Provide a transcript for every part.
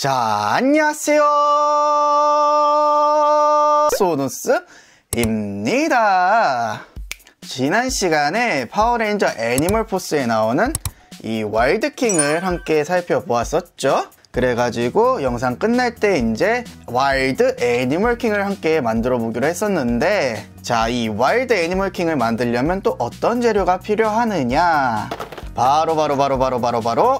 자, 안녕하세요. 소누스입니다. 지난 시간에 파워레인저 애니멀 포스에 나오는 이 와일드킹을 함께 살펴보았었죠. 그래가지고 영상 끝날 때 이제 와일드 애니멀킹을 함께 만들어 보기로 했었는데, 자, 이 와일드 애니멀킹을 만들려면 또 어떤 재료가 필요하느냐, 바로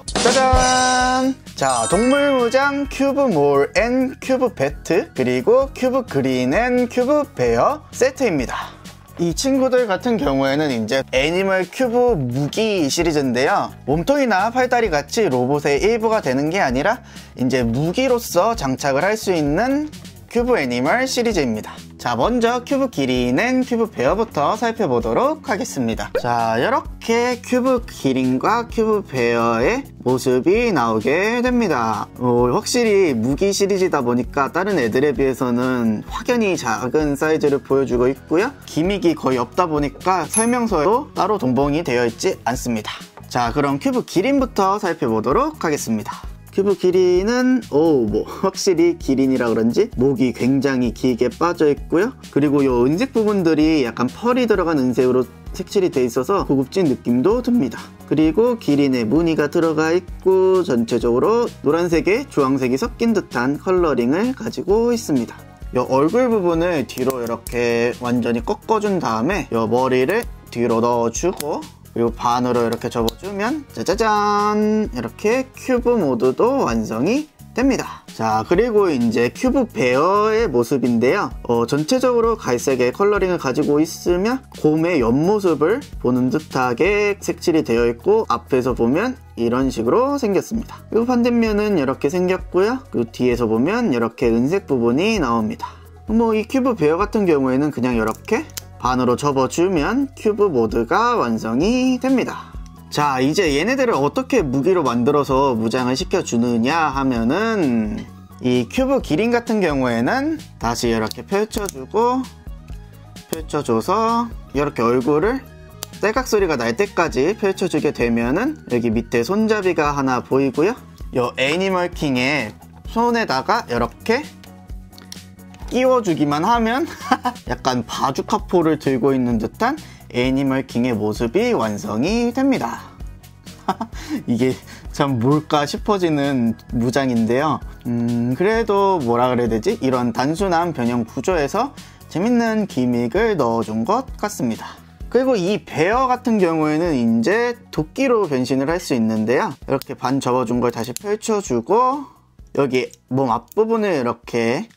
짜잔! 자, 동물무장 큐브 몰 앤 큐브 배트, 그리고 큐브 그린 앤 큐브 베어 세트입니다. 이 친구들 같은 경우에는 이제 애니멀 큐브 무기 시리즈인데요, 몸통이나 팔다리 같이 로봇의 일부가 되는 게 아니라 이제 무기로서 장착을 할 수 있는 큐브 애니멀 시리즈입니다. 자, 먼저 큐브 기린앤 큐브 베어부터 살펴보도록 하겠습니다. 자, 이렇게 큐브 기린과 큐브 베어의 모습이 나오게 됩니다. 확실히 무기 시리즈다 보니까 다른 애들에 비해서는 확연히 작은 사이즈를 보여주고 있고요, 기믹이 거의 없다 보니까 설명서에도 따로 동봉이 되어 있지 않습니다. 자, 그럼 큐브 기린부터 살펴보도록 하겠습니다. 큐브 기린은 확실히 기린이라 그런지 목이 굉장히 길게 빠져 있고요, 그리고 이 은색 부분들이 약간 펄이 들어간 은색으로 색칠이 돼 있어서 고급진 느낌도 듭니다. 그리고 기린의 무늬가 들어가 있고 전체적으로 노란색에 주황색이 섞인 듯한 컬러링을 가지고 있습니다. 이 얼굴 부분을 뒤로 이렇게 완전히 꺾어준 다음에 이 머리를 뒤로 넣어주고, 그리고 반으로 이렇게 접어주면 짜자잔, 이렇게 큐브 모드도 완성이 됩니다. 자, 그리고 이제 큐브 베어의 모습인데요, 전체적으로 갈색의 컬러링을 가지고 있으며 곰의 옆모습을 보는 듯하게 색칠이 되어 있고, 앞에서 보면 이런 식으로 생겼습니다. 그리고 반대면은 이렇게 생겼고요, 그리고 뒤에서 보면 이렇게 은색 부분이 나옵니다. 이 큐브 베어 같은 경우에는 그냥 이렇게 반으로 접어주면 큐브 모드가 완성이 됩니다. 자, 이제 얘네들을 어떻게 무기로 만들어서 무장을 시켜주느냐 하면은, 이 큐브 기린 같은 경우에는 다시 이렇게 펼쳐줘서 이렇게 얼굴을 딸깍 소리가 날 때까지 펼쳐주게 되면은 여기 밑에 손잡이가 하나 보이고요, 이 애니멀 킹의 손에다가 이렇게 끼워주기만 하면 약간 바주카포를 들고 있는 듯한 애니멀 킹의 모습이 완성이 됩니다. 이게 참 뭘까 싶어지는 무장인데요, 그래도 뭐라 그래야 되지? 이런 단순한 변형 구조에서 재밌는 기믹을 넣어준 것 같습니다. 그리고 이 베어 같은 경우에는 이제 도끼로 변신을 할 수 있는데요, 이렇게 반 접어준 걸 다시 펼쳐주고 여기 몸 앞부분을 이렇게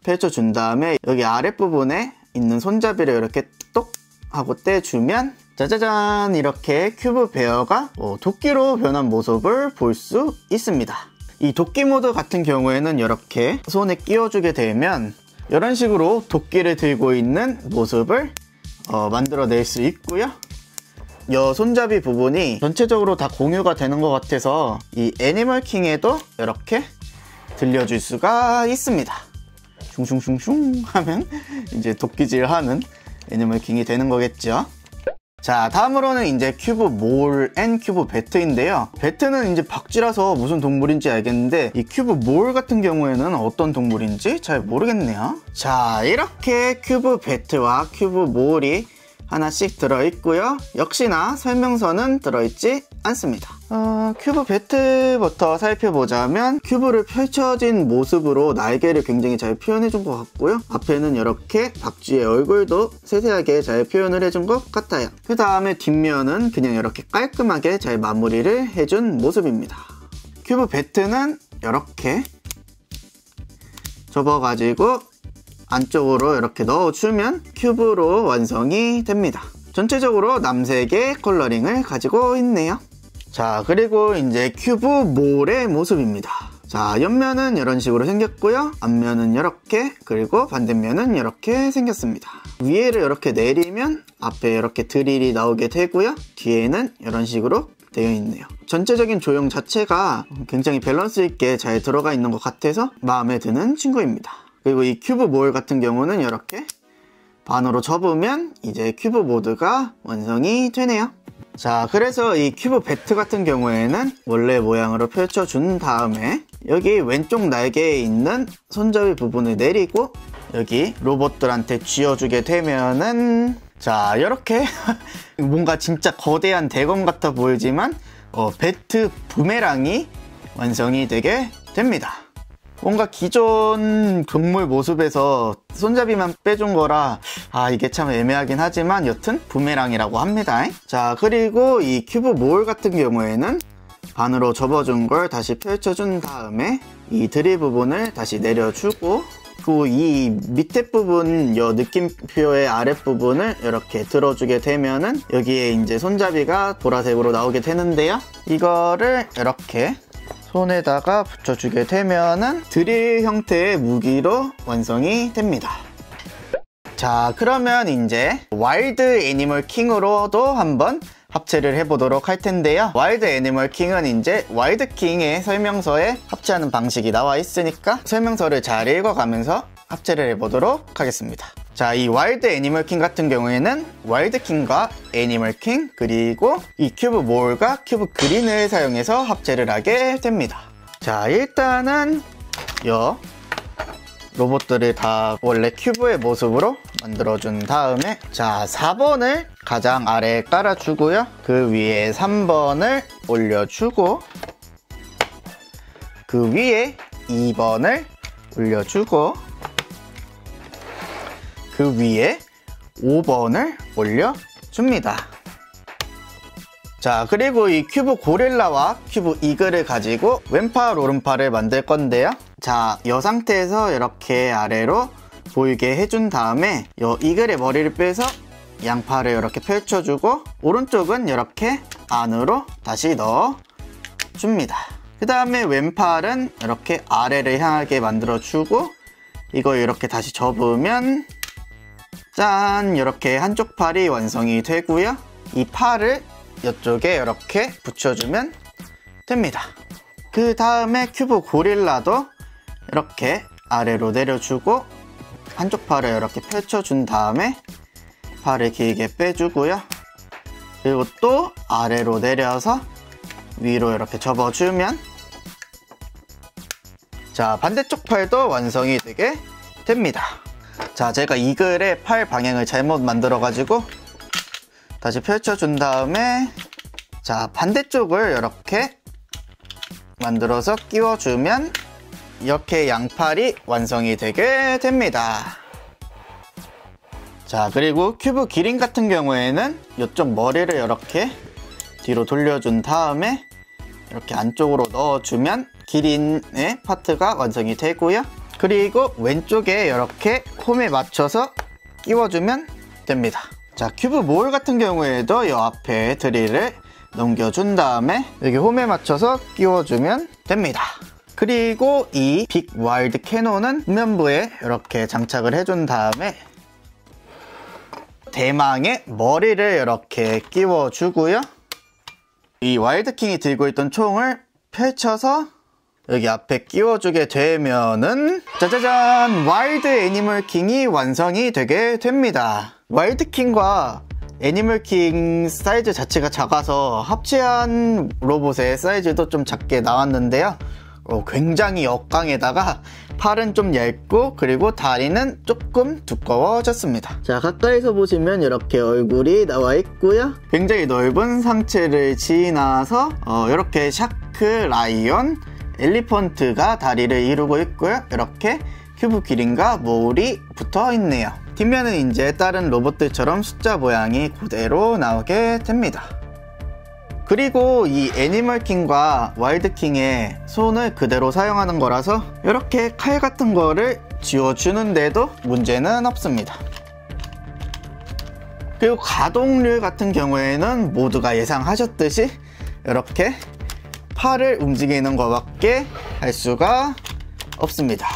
펼쳐준 다음에 여기 아랫부분에 있는 손잡이를 이렇게 똑 하고 떼주면 짜자잔, 이렇게 큐브 베어가 도끼로 변한 모습을 볼 수 있습니다. 이 도끼 모드 같은 경우에는 이렇게 손에 끼워주게 되면 이런 식으로 도끼를 들고 있는 모습을 만들어낼 수 있고요, 이 손잡이 부분이 전체적으로 다 공유가 되는 것 같아서 이 애니멀 킹에도 이렇게 들려줄 수가 있습니다. 슝슝슝슝 하면 이제 도끼질 하는 애니멀 킹이 되는 거겠죠. 자, 다음으로는 이제 큐브 몰 앤 큐브 배트인데요, 배트는 이제 박쥐라서 무슨 동물인지 알겠는데 이 큐브 몰 같은 경우에는 어떤 동물인지 잘 모르겠네요. 자, 이렇게 큐브 배트와 큐브 몰이 하나씩 들어있고요, 역시나 설명서는 들어있지 않습니다. 큐브 배트부터 살펴보자면 큐브를 펼쳐진 모습으로 날개를 굉장히 잘 표현해준 것 같고요, 앞에는 이렇게 박쥐의 얼굴도 세세하게 잘 표현을 해준 것 같아요. 그 다음에 뒷면은 그냥 이렇게 깔끔하게 잘 마무리를 해준 모습입니다. 큐브 배트는 이렇게 접어가지고 안쪽으로 이렇게 넣어주면 큐브로 완성이 됩니다. 전체적으로 남색의 컬러링을 가지고 있네요. 자, 그리고 이제 큐브 몰의 모습입니다. 자, 옆면은 이런 식으로 생겼고요, 앞면은 이렇게, 그리고 반대면은 이렇게 생겼습니다. 위에를 이렇게 내리면 앞에 이렇게 드릴이 나오게 되고요, 뒤에는 이런 식으로 되어 있네요. 전체적인 조형 자체가 굉장히 밸런스 있게 잘 들어가 있는 것 같아서 마음에 드는 친구입니다. 그리고 이 큐브 몰 같은 경우는 이렇게 반으로 접으면 이제 큐브 모드가 완성이 되네요. 자, 그래서 이 큐브 배트 같은 경우에는 원래 모양으로 펼쳐준 다음에 여기 왼쪽 날개에 있는 손잡이 부분을 내리고 여기 로봇들한테 쥐어주게 되면은 자, 이렇게 뭔가 진짜 거대한 대검 같아 보이지만 배트 부메랑이 완성이 되게 됩니다. 뭔가 기존 동물 모습에서 손잡이만 빼준 거라 이게 참 애매하긴 하지만 여튼 부메랑이라고 합니다. 자, 그리고 이 큐브 몰 같은 경우에는 반으로 접어준 걸 다시 펼쳐준 다음에 이 드릴 부분을 다시 내려주고 그리고 이 밑에 부분, 요 느낌표의 아랫부분을 이렇게 들어주게 되면은 여기에 이제 손잡이가 보라색으로 나오게 되는데요. 이거를 이렇게 손에다가 붙여주게 되면은 드릴 형태의 무기로 완성이 됩니다. 자, 그러면 이제 와일드 애니멀 킹으로도 한번 합체를 해보도록 할 텐데요. 와일드 애니멀 킹은 이제 와일드 킹의 설명서에 합체하는 방식이 나와 있으니까 설명서를 잘 읽어가면서 합체를 해보도록 하겠습니다. 자, 이 와일드 애니멀 킹 같은 경우에는 와일드 킹과 애니멀 킹 그리고 이 큐브 몰과 큐브 그린을 사용해서 합체를 하게 됩니다. 자, 일단은 요 로봇들을 다 원래 큐브의 모습으로 만들어준 다음에 자, 4번을 가장 아래에 깔아주고요. 그 위에 3번을 올려주고 그 위에 2번을 올려주고 그 위에 5번을 올려줍니다. 자, 그리고 이 큐브 고릴라와 큐브 이글을 가지고 왼팔 오른팔을 만들 건데요. 자, 이 상태에서 이렇게 아래로 보이게 해준 다음에 이 이글의 머리를 빼서 양팔을 이렇게 펼쳐주고 오른쪽은 이렇게 안으로 다시 넣어줍니다. 그 다음에 왼팔은 이렇게 아래를 향하게 만들어주고 이거 이렇게 다시 접으면 짠! 이렇게 한쪽 팔이 완성이 되고요. 이 팔을 이쪽에 이렇게 붙여주면 됩니다. 그 다음에 큐브 고릴라도 이렇게 아래로 내려주고 한쪽 팔을 이렇게 펼쳐준 다음에 팔을 길게 빼주고요. 그리고 또 아래로 내려서 위로 이렇게 접어주면 자, 반대쪽 팔도 완성이 되게 됩니다. 자, 제가 이글의 팔 방향을 잘못 만들어가지고 다시 펼쳐준 다음에 자, 반대쪽을 이렇게 만들어서 끼워주면 이렇게 양팔이 완성이 되게 됩니다. 자, 그리고 큐브 기린 같은 경우에는 이쪽 머리를 이렇게 뒤로 돌려준 다음에 이렇게 안쪽으로 넣어주면 기린의 파트가 완성이 되고요. 그리고 왼쪽에 이렇게 홈에 맞춰서 끼워주면 됩니다. 자, 큐브 몰 같은 경우에도 이 앞에 드릴을 넘겨준 다음에 여기 홈에 맞춰서 끼워주면 됩니다. 그리고 이 빅 와일드 캐논은 후면부에 이렇게 장착을 해준 다음에 대망의 머리를 이렇게 끼워주고요. 이 와일드 킹이 들고 있던 총을 펼쳐서 여기 앞에 끼워주게 되면은 짜자잔! 와일드 애니멀 킹이 완성이 되게 됩니다. 와일드 킹과 애니멀 킹 사이즈 자체가 작아서 합체한 로봇의 사이즈도 좀 작게 나왔는데요. 굉장히 역강에다가 팔은 좀 얇고 그리고 다리는 조금 두꺼워졌습니다. 자, 가까이서 보시면 이렇게 얼굴이 나와 있고요. 굉장히 넓은 상체를 지나서 이렇게 샤크, 라이온, 엘리펀트가 다리를 이루고 있고요. 이렇게 큐브 기린과 몰이 붙어 있네요. 뒷면은 이제 다른 로봇들처럼 숫자 모양이 그대로 나오게 됩니다. 그리고 이 애니멀 킹과 와일드 킹의 손을 그대로 사용하는 거라서 이렇게 칼 같은 거를 쥐어주는데도 문제는 없습니다. 그리고 가동률 같은 경우에는 모두가 예상하셨듯이 이렇게 팔을 움직이는 것밖에 할 수가 없습니다.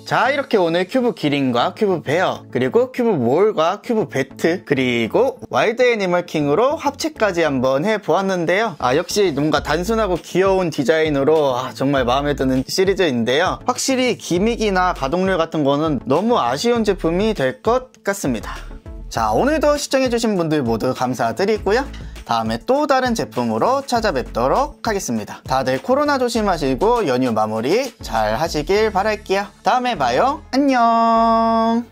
자, 이렇게 오늘 큐브 기린과 큐브 베어 그리고 큐브 몰과 큐브 배트 그리고 와일드 애니멀 킹으로 합체까지 한번 해보았는데요. 역시 뭔가 단순하고 귀여운 디자인으로 정말 마음에 드는 시리즈인데요. 확실히 기믹이나 가동률 같은 거는 너무 아쉬운 제품이 될 것 같습니다. 자, 오늘도 시청해주신 분들 모두 감사드리고요. 다음에 또 다른 제품으로 찾아뵙도록 하겠습니다. 다들 코로나 조심하시고 연휴 마무리 잘 하시길 바랄게요. 다음에 봐요. 안녕.